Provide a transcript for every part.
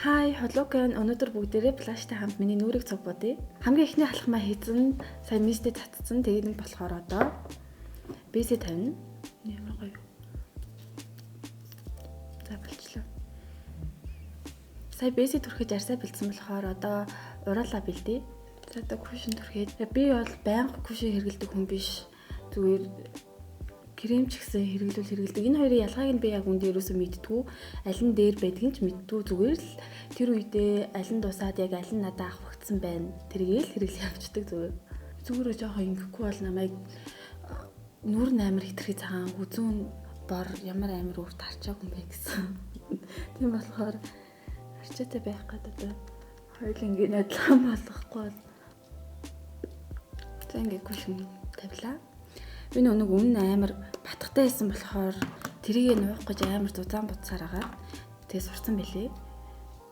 Хай, холокен өнөөдөр бүгдээрээ плаштай хамт миний нүрийг цуг бодъё. Хамгийн ихний халахмаа хийцэн, сая мистэй татцсан. Тэгээд нэг болохоор одоо бэсэ тавина. Ямар гоё. За болчлоо. Сая бэсэ түрхэж арсаа бэлдсэн болохоор одоо ураалаа бэлдээ. За одоо кушин түрхээд. Би бол байнга кушин хэргэлдэг хүн биш. Зүгээр крем ч гэсэн хэрэглүүл. Энэ хоёрын ялгааг нь би яг үндэ ерөөсөө мэдтгүү. Аль нь дээр байдгийг ч мэдтгүү. Зүгээр л тэр үедээ аль нь дусаад яг аль нь надад авахгдсан байна. Тэргээл хэрэглээ явчихдаг зүгээр. Зүгээр жоохон ингэхгүй бол намайг нүр амар хитрхи цагаан хүзүүн бор ямар амар үр тарчааг юм бэ гэсэн. Тийм болохоор арчаатай байх гэдэг хоёул ингээд адилхан болохгүй бол. За ингээд кушин тавилаа. Би нэг өмнө амар батгатай байсан болохоор тэрийг нуух гэж амар зузаан буцаар агаад тэгээ сурцсан билээ.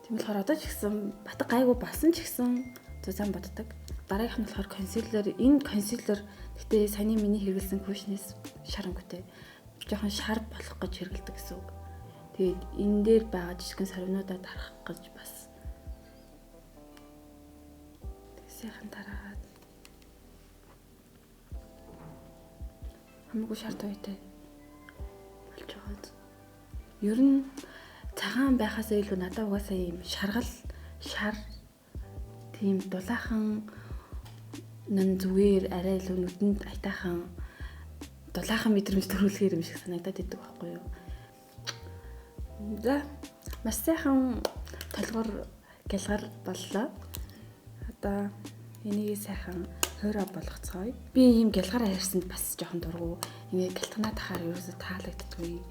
Тийм болохоор одоо ч гэсэн батга гайгүй болсон ч гэсэн зузаан боддог. Дараагийнх нь болохоор консилер. Энэ консилер гэтээ саяны миний хэрэглэсэн кушнээс шарангуйтай. Жохон шар болох гэж хэрэглэдэг гэсэн үг. Тэгээд энэ дээр байгаа жижигхэн сарвнуудаа тарах гэж бас. Тэгсэйхэн тараад хамаагүй шарт үйтэй болж байгаа. Ер нь цагаан байхаас илүү надад угаасаа юм шар тийм дулаахан нэн зүгээр арай илүү нүдэнд айтаахан дулаахан мэдрэмж төрүүлэхээр юм шиг санагдаад идэг байхгүй юу. За маш сайхан толгор гэлгар боллоо. Одоо энийг сайхан хойроо болгоцгоё. Би ийм гэлгар хайрсанд бас жоохон дургу. Ингээ гэлтганаа тахаар ерөөсө таалагддаггүй.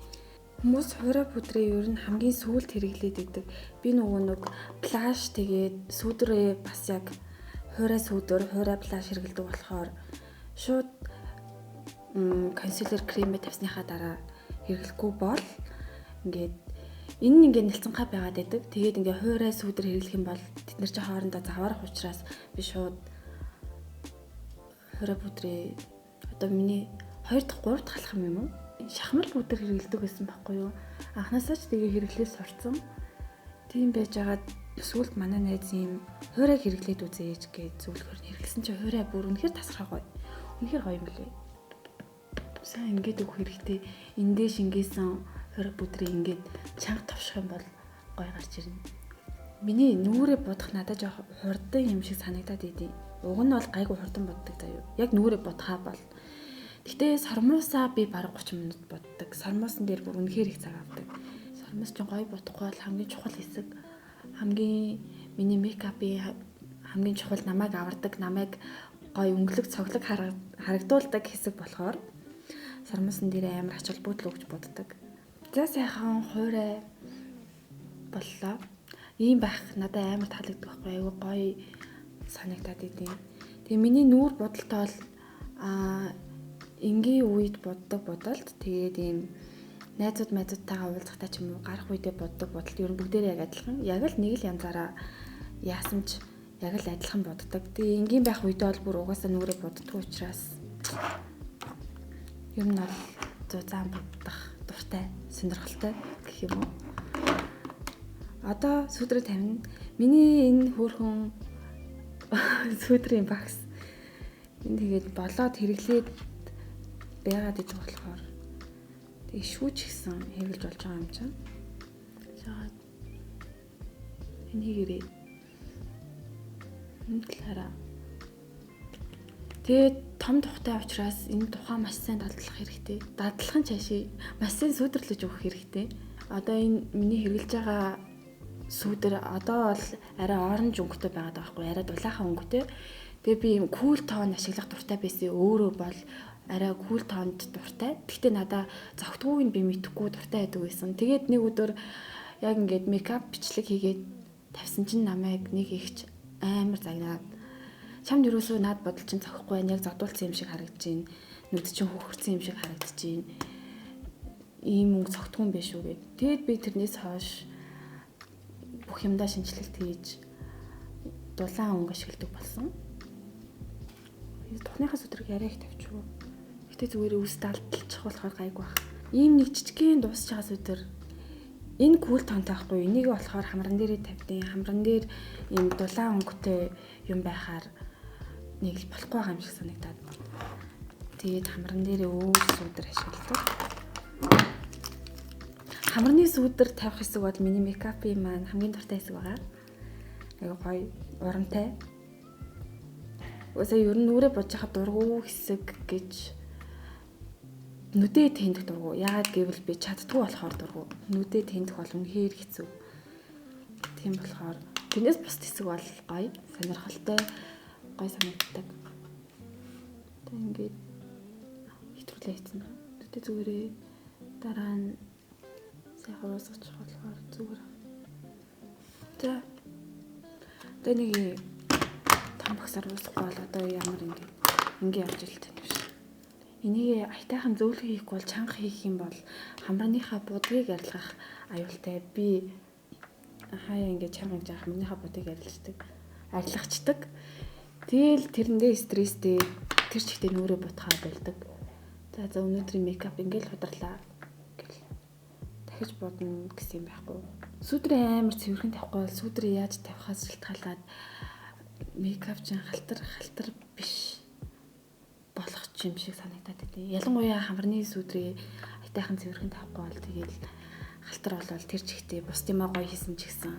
Хүмүүс хойроо пудрыг ер нь хамгийн сүүлд хэрэглээд идэг. Би нэг плаш тэгээд сүүдрээ бас яг хойроо сүүдэр, хойроо плаш хэрэглэдэг болохоор шууд консилер кремээ тавьсныхаа дараа хэрэглэхгүй бол ингээд энэ нь ингээд нэлцэнхай байгаад байдаг. Тэгээд ингээ хойроо сүүдэр хэрэглэх юм бол тэд нар чинь хоорондоо заваарах учраас би шууд хойроо пудрээ одоо миний 2 дахь 3 дахь халах юм уу? Шахмал пудр хэрэглэдэг байсан байхгүй юу? Анхнаасаа ч тэгээ хэрэглээ сурцсан. Тийм байж байгаад сүүлд манай найз юм хойроо хэрэглээд үзээч гэж зөвлөхөр хэрэглэсэн чинь хойроо бүр үнэхээр тасраа гоё. Үнэхээр гоё юм лээ. Сайн ингээд өгөх хэрэгтэй. Эндээ шингээсэн хойроо пудрыг ингээд чанга товших юм бол гоё гарч ирнэ. Миний нүрээ бодох надад жоох хурдан юм шиг санагдаад идэв. Уг нь бол гайгүй хурдан боддог заяа. Яг нүрээ бодхаа бол. Гэтэ сармуусаа би бараг 30 минут боддог. Сармуусан дээр бүр үнэхээр их цаг авдаг. Сармуус ч гоё бодохгүй бол хамгийн чухал хэсэг. Хамгийн миний мейкапын хамгийн чухал намайг авардаг, намайг гоё өнгөлөг цоглог харагдуулдаг хэсэг болохоор сармуусан дээр амар ач холбогдол өгч боддог. За сайхан хуурай боллоо. Ийм байх надад амар таалагддаг байхгүй айгүй гоё санагдаад идэв. Тэгээ миний нүүр бодолтой бол энгийн үед боддог бодолт тэгээд ийм найзуудтайгаа уулзахтаа ч юм уу гарах үедээ боддог бодолт ер нь бүгдээрээ яг адилхан. Яг л нэг л янзаараа яасан ч яг л адилхан боддог. Тэгээ энгийн байх үедээ бол бүр угаасаа нүрээ боддог учраас юм бол зузаан бодох дуртай, сонирхолтой гэх юм уу. Одоо сүүдрээ тавина. Миний энэ хөөрхөн сүүдрийн багс энэ тэгээд болоод хэрэглээд байгаад идэх болохоор тэгээ шүүч гисэн хэрэглэж болж байгаа юм чинь. Жаад энийг ирээ. Энэ талаараа тэгээд том тухтай учраас энэ тухай маш сайн дадлах хэрэгтэй. Дадлахын чашаа маш сайн сүйдэрлэж өгөх хэрэгтэй. Одоо энэ миний хэрэглэж байгаа сүүдэр одоо бол арай оранж өнгөтэй байгаад байгаа байхгүй арай дулаахан өнгөтэй. Тэгээ би юм кул тоон ашиглах дуртай байсан. Өөрөө бол арай кул тоонд дуртай. Гэхдээ надаа зогтгоог нь би мэдэхгүй дуртай байдаг байсан. Тэгээд нэг өдөр яг ингээд мейкап бичлэг хийгээд тавьсан чинь намайг нэг ихч амар загнаад чамд юусоо над бодол чинь зохихгүй байна. Яг зодуулсан юм шиг харагдаж байна. Нүд чинь хөхөрсөн юм шиг харагдаж байна. Ийм өнгө зогтгоо юм биш үү гэд. Тэгээд би тэрнээс хойш бүх юмдаа шинжилэлт хийж дулаан өнгө ашигладаг болсон. Тухныхаа өдрийг яриа их тавьчихв. Гэтэ зүгээр үс далдалчих болохоор гайгүй баг. Ийм нэг жижигхэн дуусч байгаа өдөр Энэ кул тонтой байхгүй. Энийг болохоор хамран дээрээ тавьдیں۔ Хамран дээр ийм дулаан өнгөтэй юм байхаар нэг л болохгүй байгаа юм шиг санагдаад. Тэгээд хамран дээрээ өөр сүүдэр ашигладаг. Хамраны сүүдэр тавих хэсэг бол миний мейкапын маань хамгийн дуртай хэсэг байгаа. Аяга гоё, урамтай. Үгүй ер нь нүрээ бодож хахад дургу хэсэг гэж нүдээ тэндэх дургу. Яагаад гэвэл би чаддгүй болохоор дургу. Нүдээ тэндэх бол үнэхээр хэцүү. Тийм болохоор тэрнээс бус хэсэг бол гоё, сонирхолтой, гоё санагддаг. Тэг ингээд хэтрүүлээ хийсэн. Нүдээ зүгээрээ дараа нь сайхан уусгачих болохоор зүгээр. За. Тэ нэг том багсаар уусахгүй бол одоо ямар ингээ явж илт юм биш. Энийг айтайхан зөөлхөн хийхгүй бол чанга хийх юм бол хамрааныхаа будгийг арилгах аюултай. Би хаяа ингээ чанга гэж хамрааныхаа будгийг арилгачдаг. Тэгэл тэрэндээ стресстэй тэр чигтээ нүрээ бутгаа болдог. За өнөөдрийн мейкап ингээл хударлаа гэл дахиж бодно гэсэн юм байхгүй. Сүүдрээ амар цэвэрхэн тавихгүй бол сүүдрээ яаж тавихаас шалтгаалаад мейкап чинь халтар биш болох юм шиг санагдаад байдیں۔ Ялангуяа хамраны сүүдрээ айтайхан цэвэрхэн тавихгүй бол тэгэл халтар болол тэр чигтээ бус юмаа гоё хийсэн ч гэсэн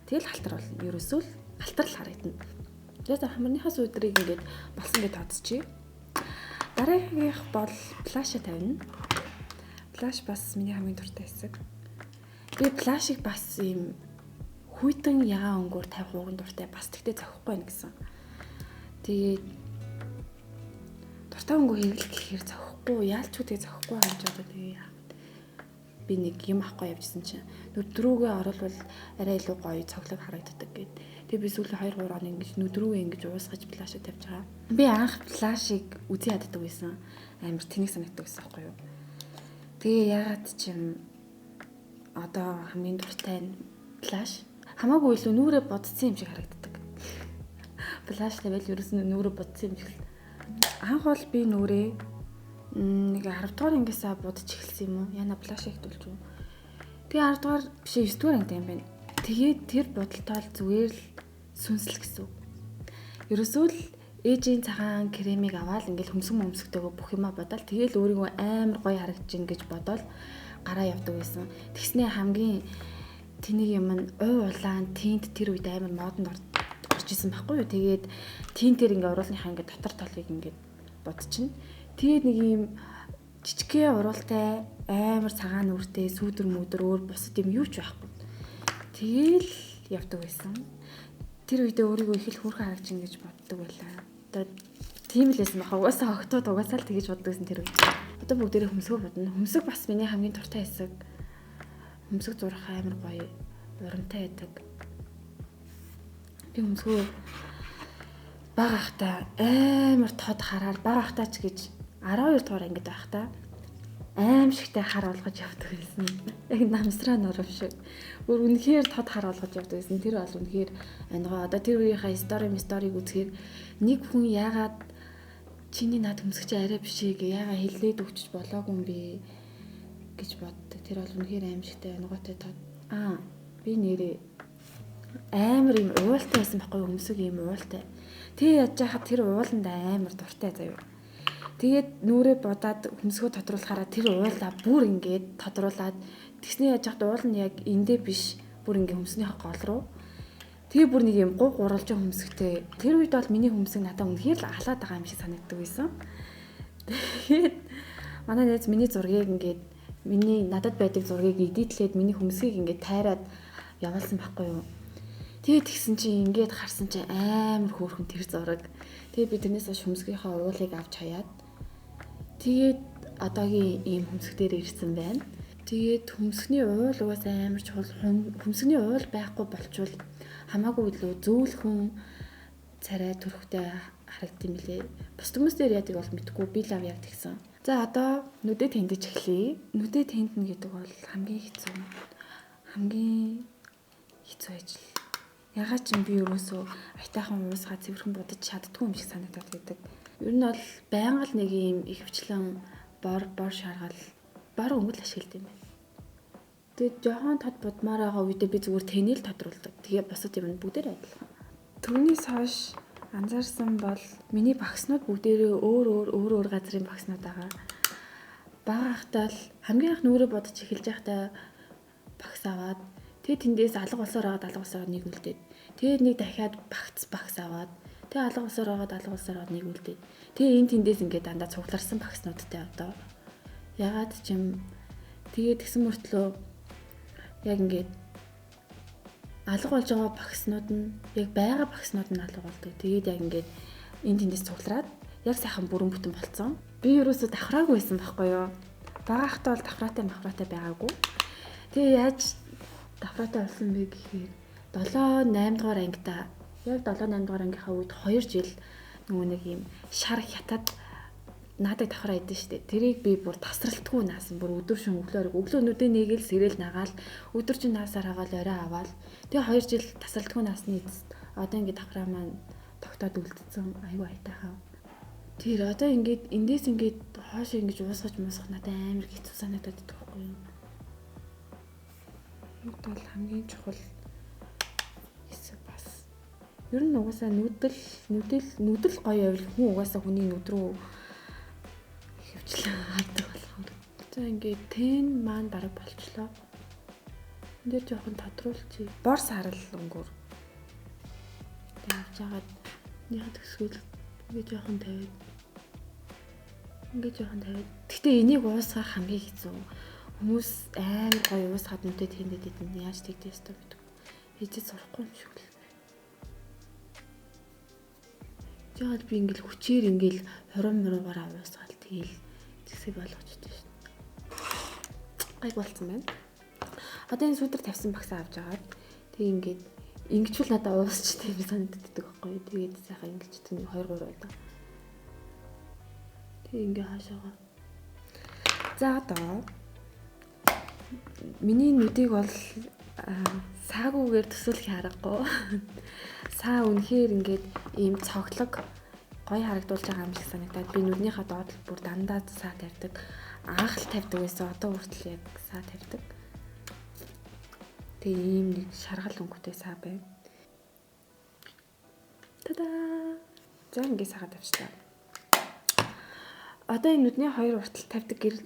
тэгэл халтар болно. Ерөөсөө л халтар л харагдана. Тэгээд хамрныхаа сүүдрийг ингээд болсон гэж тодсчий. Дараагийнх бол плаша тавина. Плаш бас миний хамгийн дуртай хэсэг. Би плашийг бас ийм хүйтэн ягаан өнгөөр тавих ууган дуртай. Бас тэгтээ зохихгүй байна гэсэн. Тэгээд дуртай өнгөө хэрэглэх гэхээр зохихгүй, яалч үгүй зохихгүй юм ч одоо тэгээ би нэг юм авахгүй явжсэн чинь нүдрүүгээ оруулбал арай илүү гоё цоглог харагддаг гэд. Тэгээ би сүүлийн 2-3 хоног ингэж нүдрүүгээ ингэж уусгаж плашаа тавьж байгаа. Би анх плашийг үзий яддаг байсан. Амар тэнэг санагддаг байсан байхгүй юу. Тэгээ ягаад чинь одоо хамгийн дуртай нь плаш хамаагүй илүү нүрээ бодсон юм шиг харагддаг. Плаш тавил ерөөснөө нүрээ бодсон юм шиг. Анх бол би нүрээ нэг 10 дугаар ангиасаа будаж эхэлсэн юм уу? Яна плаш ихтүүлж юу. Тэгээ 10 дугаар биш 9 дугаар анги юм байна. Тэгээд тэр будалтаа зүгээр л сүнсэл гэсэн. Ерөөсөө л ээжийн цагаан кремийг аваад ингээл хөмсгтэйгөө бүх юма бодоод тэгээл өөрийгөө амар гоё харагдаж ин гэж бодоод гараа явдаг байсан. Тэгснээ хамгийн тэнийг юм нь улаан тинт тэр үед амар модонд орж исэн байхгүй юу. Тэгээд тинтээр ингээ уруулныхаа ингээ дотор толыг ингээ бодчихно. Тэгээд нэг юм жижигхэн уруултай амар цагаан нүртэй сүүдэр мүдэр өөр бусад юм юу ч байхгүй. Тэгээл явдаг байсан. Тэр үедээ өөрийгөө их л хөөрхөн харагч ингэж боддог байлаа. Одоо тийм л байсан баха. Угаасаа огтуд угаасаа л тэгэж боддог байсан тэр үед. Одоо бүгдээрээ хөмсгөө бодно. Хөмсг бас миний хамгийн дуртай хэсэг. Хөмсг зурах амар гоё, урамтай байдаг. Би хөмсгөө бага ахта амар тод хараар бага ахтаа ч гэж 12 дугаар ангид байхдаа аим шигтэй хар олгож явдаг байсан. Яг намсраа нурав шиг. Өөр үнэхээр тод хар олгож явдаг байсан. Тэр бол үнэхээр ангаа одоо тэр үеийнхаа сториг үзэхээр нэг хүн яагаад чиний над хөмсгч арай биш ээ гэ яагаад хэлээд өгч болоогүй юм бэ гэж боддог. Тэр бол үнэхээр аим шигтэй ангаатай тод. Би нэрээ амар юм уултай байсан байхгүй хөмсг юм уултай. Тэгээ яаж яхад тэр ууланд амар дуртай заяа. Тэгээд нүрээ бодоод хөмсгөө тодруулахаараа тэр уулаа бүр ингээд тодруулаад тэгснээ яаж яхад уул нь яг эндээ биш бүр ингээд хөмснийхээ гол руу. Тэгээ бүр нэг юм гуг гурвалжин хөмсгтэй. Тэр үед бол миний хөмсг надад үнэхээр л ахлаад байгаа юм шиг санагддаг байсан. Тэгээд манай найз миний зургийг ингээд миний надад байдаг зургийг эдитлээд миний хөмсгийг ингээд тайраад явуулсан байхгүй юу. Тэгээд тэгсэн чинь ингээд харсан чинь амар хөөрхөн тэр зураг. Тэгээд би тэрнээс хойш хөмсгийнхаа уулыг авч хаяад тэгээд одоогийн ийм хөмсг дээр ирсэн байна. Тэгээд хөмсгний уул угаасаа амар чухал. Хөмсгний уул байхгүй болчвол хамаагүй илүү зөөлхөн царай төрхтэй харагдсан мөлий. Бус хүмүүс дээр яадаг бол мэдгүй би лав яг тэгсэн. За одоо нүдэд тэндэж эхлэе. Нүдэд тэнднэ гэдэг бол хамгийн хэцүү ажил. Ягаад ч юм би ерөөсөө айтайхан уусгаа цэвэрхэн будаж чаддгүй юм шиг санагдаад байдаг. Ер нь бол байнга л нэг юм ихвчлэн бор шаргал өнгөл ашигладаг юм байна. Тэгээд жоохон тод бодмаар байгаа үедээ би зүгээр тэнэл тодруулдаг. Тэгээ бусад юм бүгдээр адилхан. Түүнээс хойш анзаарсан бол миний багснууд бүгдээрээ өөр газрын багснууд байгаа. Бага ахтаа л хамгийн анх нүрэ бодож эхэлж байхдаа багс аваад тэгээ тэндээс алга болсоор нэг үлдээд тэгээ нэг дахиад багс аваад тэгээ алга болсоор нэг үлдээд тэгээ энэ тэндээс ингээд дандаа цугларсан багснуудтай одоо ягаад ч юм тэгээ тэгсэн мөртлөө яг ингээд алга болж байгаа багснууд нь яг байгаа багснууд нь алга болдог. Тэгээд яг ингээд энэ тэндээс цуглараад яг сайхан бүрэн бүтэн болцсон. Би ерөөсөө давхраагүй байсан байхгүй юу? Бага ахтаа бол давхраатай байгаагүй. Тэгээ яаж давхраатай болсон бэ гэхээр 7-8 дугаар ангида яг 7-8 дугаар ангийнхаа үед 2 жил нөгөө нэг юм шар хятад надад давхраа идэв штэ. Тэрийг би бүр тасралтгүй наасан. Бүр өдөр шөн өглөөнүүдээ нэгээл сэрэл нагаал өдөр чинь наасаар хагаал орой аваал. Тэгээ 2 жил тасралтгүй наасны эцэст одоо ингээд давхраа маань тогтоод үлдсэн. Айгу айтайхан. Тэр одоо ингээд эндээс ингээд хоошоо ингэж уусгаж надад амар хэцүү санагдаад байдаг байхгүй юу? Нүд бол хамгийн чухал хэсэг бас. Ер нь угаасаа нүдэл гоё байвал хүн угаасаа хүний нүд рүү хардаг болохоор. За ингээд тэн маань бараг болчлоо. Энд дээр жоохон тодруулчих. Бор сарал өнгөөр. Тэгээд явж хагаад яхад төсгөл ингээд жоохон тавиад. Гэхдээ энийг уусгах хамгийн хэцүү. Хүмүүс амар гоё уусгаад нүдэд хийндэд идэв. Яаж тэгдэж өстой гэдэг. Хийжээ сурахгүй юм шиг л. Жаад би ингээл хүчээр ингээл 20 уусгаал тэгэл зэсэг болгочтой шин. Гайг болцсон байна. Одоо энэ сүдэр тавьсан багсаа авч агаад тэг ингээд ингэчүүл надад уусчтэй би санагддаг байхгүй юу. Тэгээд сайхан ингэлчтэй 2-3 удаа. Тэг ингээ хаашаага. За одоо миний нүдийг бол саагүйгээр төсөөлөх аргагүй. Саа үнэхээр ингээд ийм цоглог гоё харагдуулж байгаа юм шиг санагдаад би нүднийхээ доод бүр дандаа саа тавьдаг. Анх л тавьдаг байсан. Одоо хүртэл яг саа тавьдаг. Тэгээ ийм нэг шаргал өнгөтэй саа байна. Та-даа. За ингээ саагаа тавьчихлаа. Одоо энэ нүдний хоёр уртал тавьдаг гэрэл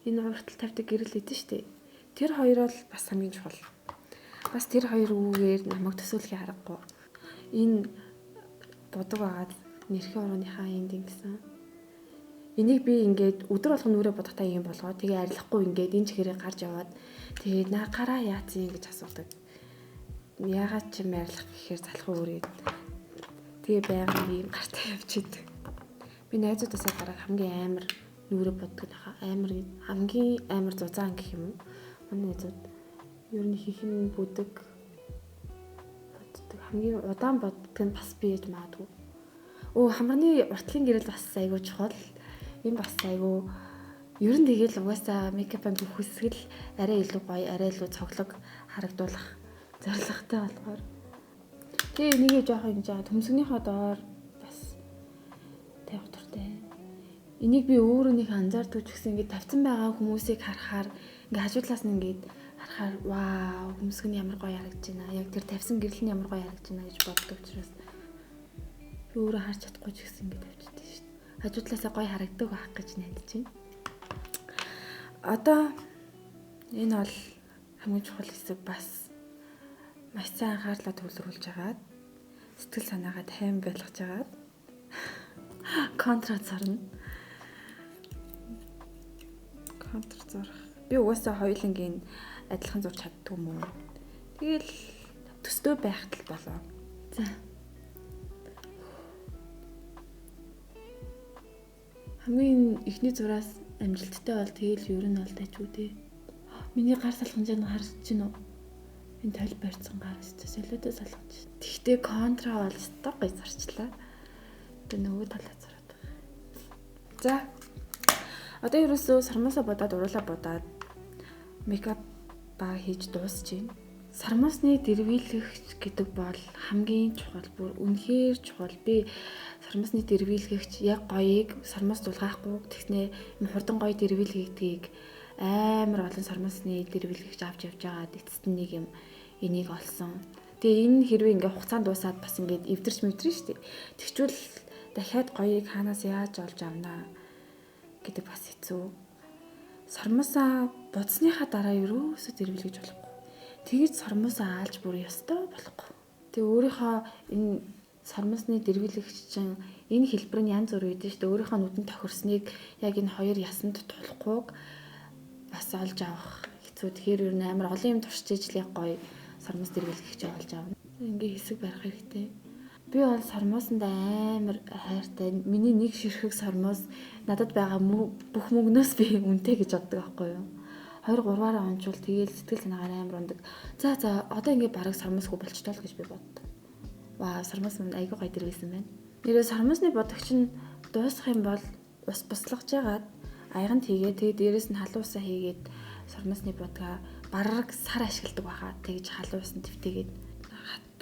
энэ уртал тавьдаг гэрэл идэв штэ. Тэр хоёр бол бас хамгийн чухал. Бас тэр хоёр үгээр намайг төсөөлөх аргагүй. Энэ бодог агаад нэрхийн урууныхаа энд ингэсэн. Энийг би ингээд өдөр болгон нүрэ бодохтаа юм болгоо. Тэгээ арилахгүй ингээд энэ чихэрээ гарч яваад тэгээд гараа яатсан гэж асуудаг. Яагаад ч юм арилах гэхээр залхуу үрээд тэгээ байнга юм гартаа явчихдаг. Би найзуудаасаа гараад хамгийн амар нүрэ боддог нахаа хамгийн амар зузаан гэх юм уу. Манай найзууд ер нь хийхэн боддог хамгийн удаан боддог нь бас би яж магадгүй. Хамгааны уртлын гэрэл бас айгуу чухал. Энэ бас айгуу ер нь тэгэл угаасаа мейкапанд хүсгэл арай илүү гоё, арай илүү цоглог харагдуулах зорилготой болохоор. Тэгээ энийг жоохон ингэж байгаа төмсгнийхөө доор бас тавих дуртай. Энийг би өөрөөнийхөө анзаардаг ч гэсэн ингэ тавьсан байгаа хүмүүсийг харахаар ингээ хажуудлаас нь ингээ харахаар вау хөмсг нь ямар гоё харагдаж байна. Яг тэр тавьсан гэрэл нь ямар гоё харагдаж байна гэж боддог учраас би өөрөө харж чадахгүй ч гэсэн ингээ тавьчихдаг шүү дээ. Хажуудлаасаа гоё харагддаг байх гэж найдаж байна. Одоо энэ бол хамгийн чухал хэсэг бас маш сайн анхаарлаа төвлөрүүлж агаад сэтгэл санаагаа тайван байлгаж агаад контрат зорно. Контрат зорох. Би угаасаа хоёулангийн адилхан зурж чаддаг юм уу? Тэгэл төстэй байхад л болоо. За. Хамгийн ихний зураас амжилттай бол тэгэл ер нь бол тажгүй дээ. Миний гар салханжааг харж байна уу? Энэ тойл барьсан гар солиотой салгаж. Тэгтээ контра бол сток гой зарчлаа. Тэгээ нөгөө талаа зараад байгаа. За. Одоо ерөөсөө сармаасаа бодоод уруулаа бодоод мейкап баг хийж дуусч байна. Сармаасны дэрвийлэгч гэдэг бол хамгийн чухал, бүр үнэхээр чухал. Би сармаасны дэрвийлэгч яг гоёыг сармаас дулгаахгүй тэгснэ хурдан гоё дэрвийлэгдгийг амар олон сармасны дэрвэлгэж авч явж байгаад эцэст нь нэг юм энийг олсон. Тэгээ энэ хэрвээ ингээ хугацаанд дуусаад бас ингээд эвдэрч мэдрэн шүү дээ. Тэгчвэл дахиад гоёыг хаанаас яаж олж авнаа гэдэг бас хэцүү. Сармасаа бодсныхаа дараа ерөөсөө дэрвэлгэж болохгүй. Тэгэж сармасаа аалж бүр ёстой болохгүй. Тэгээ өөрийнхөө энэ сармасны дэрвэлэгч чинь энэ хэлбэр нь янз бүр үйдэн шүү дээ. Өөрийнхөө нүдэнд тохирсныг яг энэ хоёр ясанд тулахгүйг бас олж авах хэцүү. Тэгэхээр ер нь амар олон юм туршиж ижлэх гоё сармас дэрвэлгэгч олж авна. Ингээ хэсэг барих хэрэгтэй. Би бол сармаасанд амар хайртай. Миний нэг ширхэг сармас надад байгаа бүх мөнгнөөс би үнэтэй гэж боддог байхгүй юу? 2-3-аараа онцвол тэгээл сэтгэл санаагаар амар ундаг. За одоо ингээ бараг сармасгүй болчтоо л гэж би боддог. Ваа, сармас манд айгүй гоё дэрвэлсэн байна. Нэрээ сармасны бодогч нь дуусах юм бол ус буслахж яагаад аяганд хийгээ тэгээд дээрэс нь халуун усаа хийгээд сармасны бодгаа бараг сар ашигладаг байхаа. Тэгж халуун усанд твтээгээд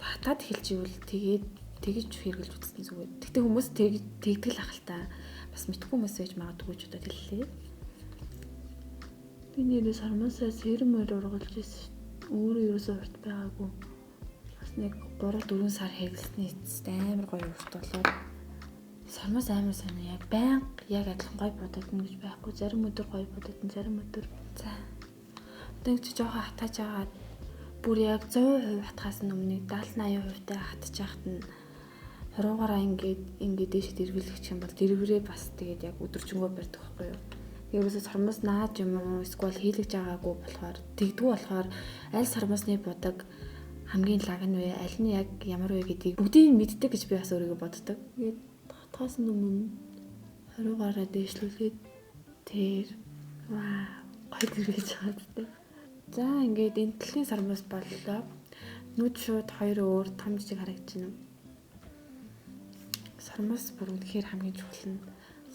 хатаад хэлчихвэл тэгээд тэгж хэрэглэж үзсэн зүгээр. Тэгтээ хүмүүс тэгдэл ахaltaа бас мэдхгүй хүмүүс байж магадгүй ч удаа хэллээ. Би нэрээ сармасаа сэрмээр ургалж ирсэн. Өөрөө ерөөсөө урт байгаагүй. Бас нэг 3-4 сар хэрэглэсний эцэст амар гоё урт болоод сармас амар санаа яг байнга яг адилхан гоё бодогдно гэж байхгүй. Зарим өдөр гоё бодогдно, зарим өдөр за. Одоо ингэ ч жоохон хатааж агаад бүр яг 100% хатахаас өмнө 70-80% таа хатж яхад нь хуруугаараа ингээд дээш дэрвэлгэх юм бол дэрвэрээ бас тэгээд яг өдөржингөө барьдаг байхгүй юу. Ерөөсөө сармас нааж юм уу эсвэл хийлгэж байгаагүй болохоор тэгдгүү болохоор аль сармасны бодог хамгийн лаг нь вэ? Аль нь яг ямар вэ гэдгийг бүгдийг мэддэг гэж би бас өөрийгөө боддог. Тэгээд хатахаас өмнө хуруугаараа дээшлүүлээд тэр гоё дэрвэж байгаа гэдэг. За ингээд энэ дэлхийн сармас боллоо. Нүд шууд хоёр өөр том жижиг харагдчихна. Сармас бүр үнэхээр хамгийн чухал нь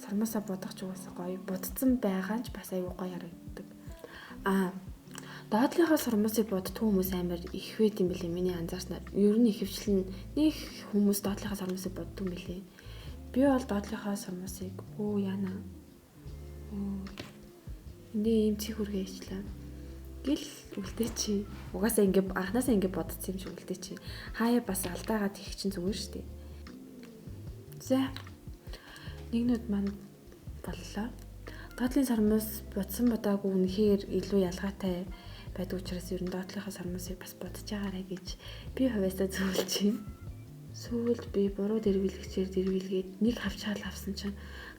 сармасаа бодох ч угаасаа гоё. Бодцсон байгаа ч бас аюу гоё харагддаг. Доотлынхаа сармасыг боддгоо хүмүүс амар их байт юм билээ миний анзаарснаар. Ер нь ихэвчлэн нэг хүмүүс доотлынхаа сармасыг боддог юм билээ. Би бол доотлынхаа сармасыг яана. Эндээ ийм чих хүргээ ичлээ. Гэл үлдээ чи. Угаасаа ингэ анханасаа ингэ бодсон юм шиг үлдээ чи. Хаяа бас алдаагаад хийх чинь зүгээр шүү дээ. За. Нэгнүүд маань боллоо. Доотлын сармас бодсон бодаагүй үнэхээр илүү ялгаатай байдаг учраас ер нь доотлынхаа сармасыг бас бодож байгаарай гэж би хувьяасаа зөвлөж байна. Сүүлд би буруу дэрвэлгчээр дэрвэлгээд нэг хавчаал авсан чинь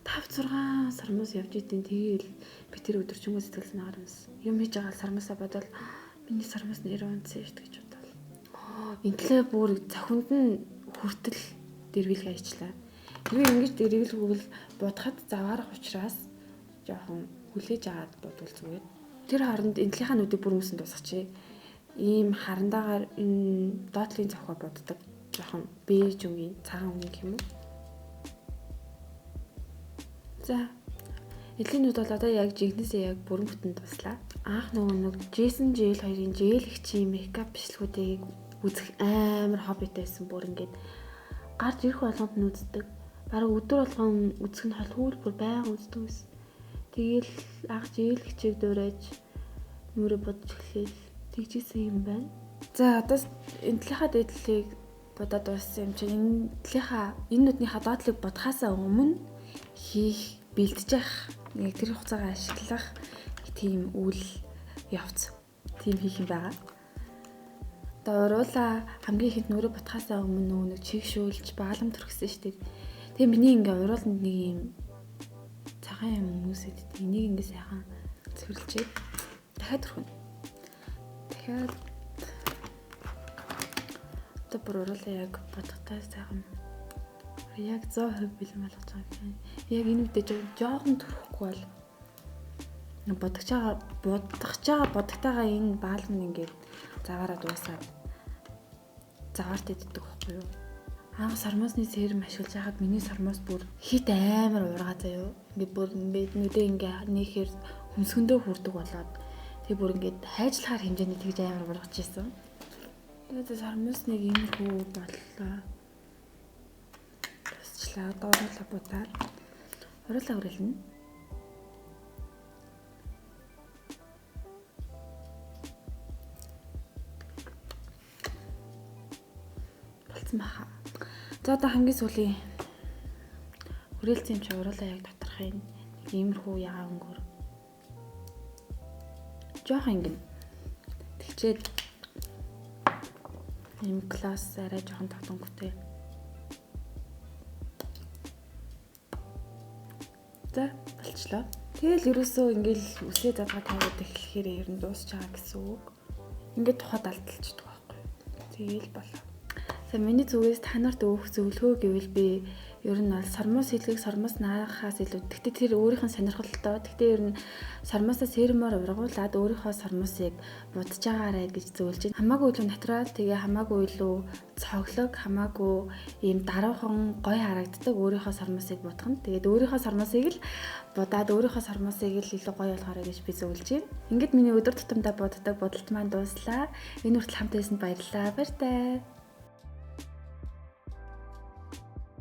5-6 сармас явж идэв. Тэгээл би тэр өдөржингөө сэтгэл санаагаар юм хийж байгаа сармасаа бодвол миний сармас нэр унцсан шүү дээ гэж бодвол. Интлээ бүр захинд нь хүртэл дэрвэлгээ ажиллаа. Тэрийг ингэж дэрвэлгүүл бодоход заваарах учраас жоохон хүлээж аваад бодвол зүгээр. Тэр хооронд энтлийнхаа нүдийг бүр өмсөн дуусгачих. Ийм харандаагаар энэ доотлын зохио боддог. Жоохон бэж өнгийн цагаан өнгийн юм уу? За. Эдлийн нүд бол одоо яг жигнэсээ яг бүрэн бүтэн туслаа. Анх нөгөө Джейсон Жэйл хоёрын жээлэгчийн мейкап бичлэгүүдийг үзэх амар хоббитай байсан бүр ингээд гарч ирэх болгонд нь үздэг. Бараг өдөр болгон үзэх нь холхүүл бүр байнга үздэг байсан. Тэгээл анх жээлэгчийг дуурайж нүрэ бодож эхлэв. Тэгжсэн юм байна. За одоо энэ талынхаа дэдлийг бодоод дууссан юм чинь энэ нүднийхаа доотлыг бодхаасаа өмнө хийх бэлдэж явах яг тэр хугацаагаа ашиглах тийм үйл явц тийм хийх юм байгаа. Одоо уруулаа хамгийн ихэнд нүрэ ботхаасаа өмнө нэг чигшүүлж баалам төрхсөн шүү дээ. Тэгээ миний ингээ урууланд нэг юм цагаан юм хүмүүсэд энийг ингээ сайхан цэвэрлжээ. Дахиад төрхөн. Дахиад одоо бүр уруулаа яг бодохтай сайхан яг 100% бэлэн болгож байгаа юм. Яг энэ үедээ жоохон төрөхгүй бол бодогтойгоо энэ баалм нь ингээд заваараа дуусаад заваарт иддэг байхгүй юу? Анх сармасны сэрэм ашиглаж байхад миний сармас бүр хит амар ургаа заяа. Ингээд бүр ингээд нүдээ ингээ нээхээр хөмсгөндөө хүрдэг болоод тэг бүр ингээд хайжлахаар хэмжээний тэгж амар ургаж ирсэн. Тэгээд сармасныг иймэрхүү боллоо. Тусчлаа доорлоо будаар уруулаа өрөлнө. За одоо хамгийн сүүлийн хүрээлцэн юм чи уруулаа яг доторх юм. Нэг иймэрхүү ягаан өнгөөр. Жох ингэн. Тэгчээд ийм класс арай жоохон тогтонготой. За болчлоо. Тэгэл ерөөсөө ингээл үсээ задгаа тавиад эхлэхээр ер нь дуусч байгаа гэсэн үг. Ингээд тухайд алдалчдаг байхгүй. Тэгэл болоо. За миний зүгээс та нарт өгөх зөвлөгөө гэвэл би ер нь бол сормоос хэлгийг сормоос наахаас илүү. Гэхдээ тэр өөрийнх нь сонирхолтой. Гэхдээ ер нь сормоосоо серумаар ургуулад өөрийнхөө сормоосыг будж байгаарэ гэж зөвлөж байна. Хамаагүй илүү натурал, тэгээ хамаагүй илүү цоглог, хамаагүй ийм даруухан гоё харагддаг өөрийнхөө сормоосыг будах нь. Тэгээд өөрийнхөө сормоосыг л будаад өөрийнхөө сормоосыг л илүү гоё болгоорой гэж би зөвлөж байна. Ингээд миний өдөр тутамдаа буддаг будалт маань дууслаа. Энэ хүртэл хамт байсанд баярлалаа. Баяртай.